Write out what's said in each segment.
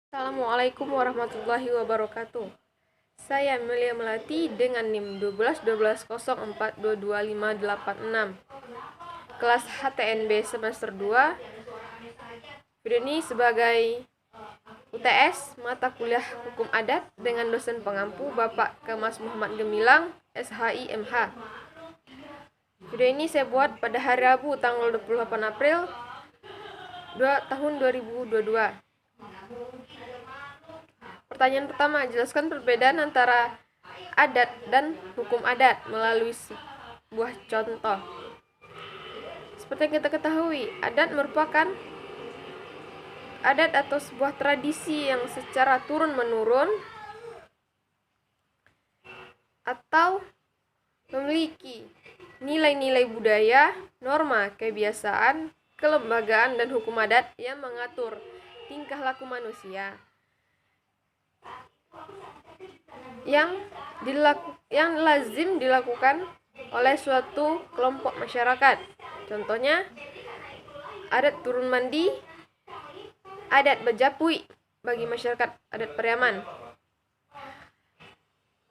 Assalamualaikum warahmatullahi wabarakatuh. Saya Melia Melati dengan NIM 12 12 04 22 586 kelas HTNB semester 2. Video ini sebagai UTS mata kuliah Hukum Adat dengan dosen pengampu Bapak Kemas Muhammad Gemilang, SHI MH. Video ini saya buat pada hari Rabu tanggal 28 April tahun 2022. Pertanyaan pertama, jelaskan perbedaan antara adat dan hukum adat melalui sebuah contoh. Seperti yang kita ketahui, adat merupakan adat atau sebuah tradisi yang secara turun-menurun atau memiliki nilai-nilai budaya, norma, kebiasaan, kelembagaan, dan hukum adat yang mengatur tingkah laku manusia yang lazim dilakukan oleh suatu kelompok masyarakat. Contohnya, adat turun mandi, adat bejapui bagi masyarakat adat Periaman.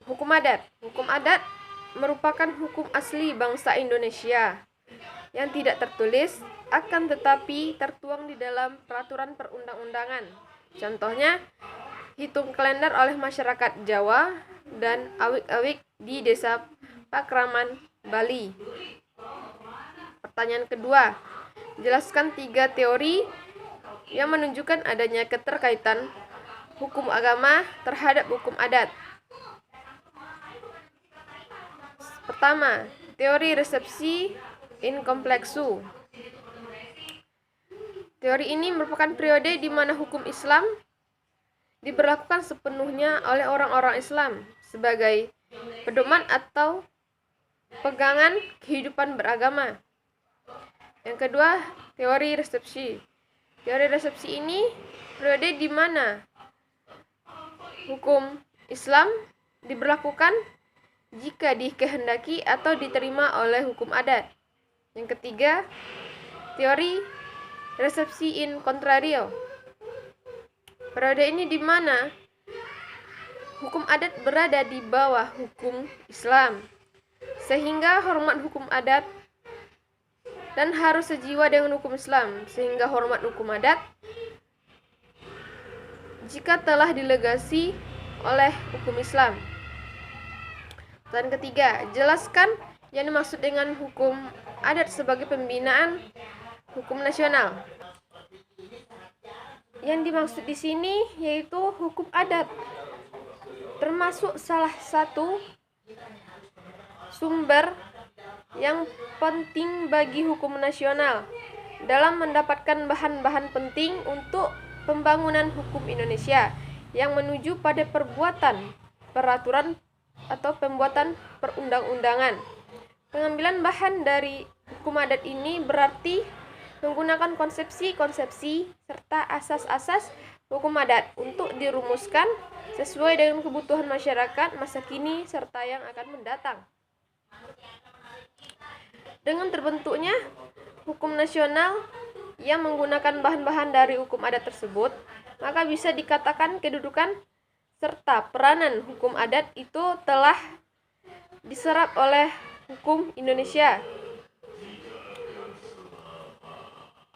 Hukum adat. Hukum adat merupakan hukum asli bangsa Indonesia yang tidak tertulis, akan tetapi tertuang di dalam peraturan perundang-undangan. Contohnya, hitung kalender oleh masyarakat Jawa dan awik-awik di desa Pakraman, Bali. Pertanyaan kedua, jelaskan 3 teori yang menunjukkan adanya keterkaitan hukum agama terhadap hukum adat. Pertama, teori resepsi in complexu. Teori ini merupakan periode di mana hukum Islam diberlakukan sepenuhnya oleh orang-orang Islam sebagai pedoman atau pegangan kehidupan beragama. Yang kedua, teori resepsi. Teori resepsi ini periode di mana hukum Islam diberlakukan jika dikehendaki atau diterima oleh hukum adat. Yang ketiga, teori resepsi in contrario. Periode ini di mana hukum adat berada di bawah hukum Islam, sehingga hormat hukum adat dan harus sejiwa dengan hukum Islam, sehingga hormat hukum adat jika telah dilegasi oleh hukum Islam. Dan ketiga, jelaskan yang dimaksud dengan hukum adat sebagai pembinaan hukum nasional. Yang dimaksud di sini yaitu hukum adat termasuk salah satu sumber yang penting bagi hukum nasional dalam mendapatkan bahan-bahan penting untuk pembangunan hukum Indonesia yang menuju pada perbuatan peraturan atau pembuatan perundang-undangan. Pengambilan bahan dari hukum adat ini berarti menggunakan konsepsi-konsepsi serta asas-asas hukum adat untuk dirumuskan sesuai dengan kebutuhan masyarakat masa kini serta yang akan mendatang. Dengan terbentuknya hukum nasional yang menggunakan bahan-bahan dari hukum adat tersebut, maka bisa dikatakan kedudukan serta peranan hukum adat itu telah diserap oleh hukum Indonesia.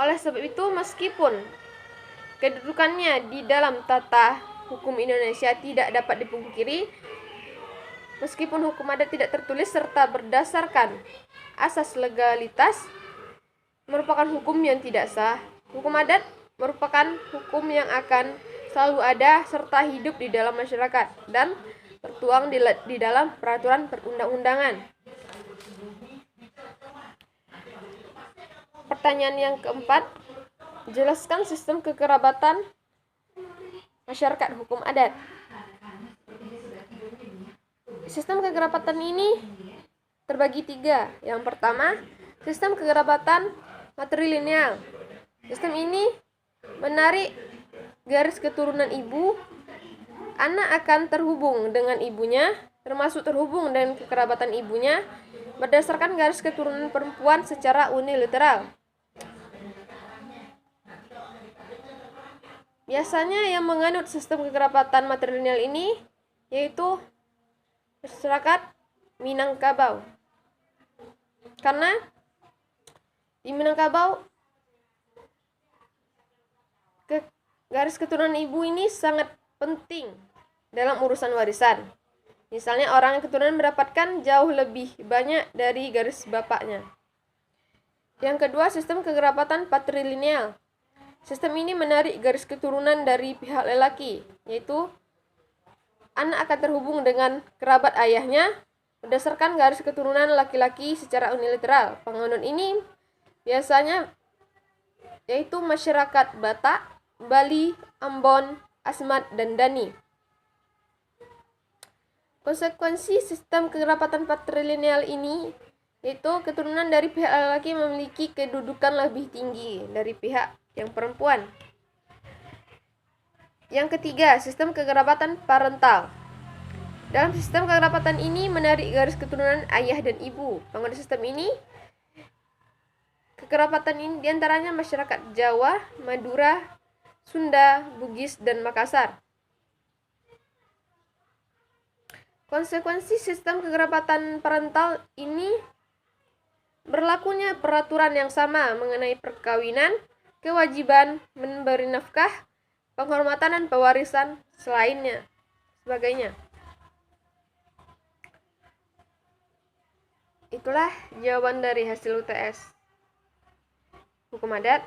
Oleh sebab itu, meskipun kedudukannya di dalam tata hukum Indonesia tidak dapat dipungkiri, meskipun hukum adat tidak tertulis serta berdasarkan asas legalitas, merupakan hukum yang tidak sah. Hukum adat merupakan hukum yang akan selalu ada serta hidup di dalam masyarakat dan tertuang di dalam peraturan perundang-undangan. Pertanyaan yang keempat, jelaskan sistem kekerabatan masyarakat hukum adat. Sistem kekerabatan ini terbagi 3. Yang pertama, sistem kekerabatan matrilineal. Sistem ini menarik garis keturunan ibu. Anak akan terhubung dengan ibunya, termasuk terhubung dengan kekerabatan ibunya, berdasarkan garis keturunan perempuan secara unilateral. Biasanya yang menganut sistem kekerabatan matrilineal ini yaitu masyarakat Minangkabau. Karena di Minangkabau garis keturunan ibu ini sangat penting dalam urusan warisan. Misalnya orang keturunan mendapatkan jauh lebih banyak dari garis bapaknya. Yang kedua, sistem kekerabatan patrilineal. Sistem ini menarik garis keturunan dari pihak lelaki, yaitu anak akan terhubung dengan kerabat ayahnya berdasarkan garis keturunan laki-laki secara unilateral. Penganut ini biasanya yaitu masyarakat Batak, Bali, Ambon, Asmat, dan Dani. Konsekuensi sistem kekerabatan patrilineal ini yaitu keturunan dari pihak laki-laki memiliki kedudukan lebih tinggi dari pihak yang perempuan. Yang ketiga, sistem kekerabatan parental. Dalam sistem kekerabatan ini menarik garis keturunan ayah dan ibu. Penganut sistem ini, kekerabatan ini diantaranya masyarakat Jawa, Madura, Sunda, Bugis, dan Makassar. Konsekuensi sistem kekerabatan parental ini berlakunya peraturan yang sama mengenai perkawinan, kewajiban memberi nafkah, penghormatan dan pewarisan sebagainya. Itulah jawaban dari hasil UTS Hukum Adat.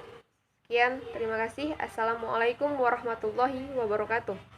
Sekian, terima kasih. Assalamualaikum warahmatullahi wabarakatuh.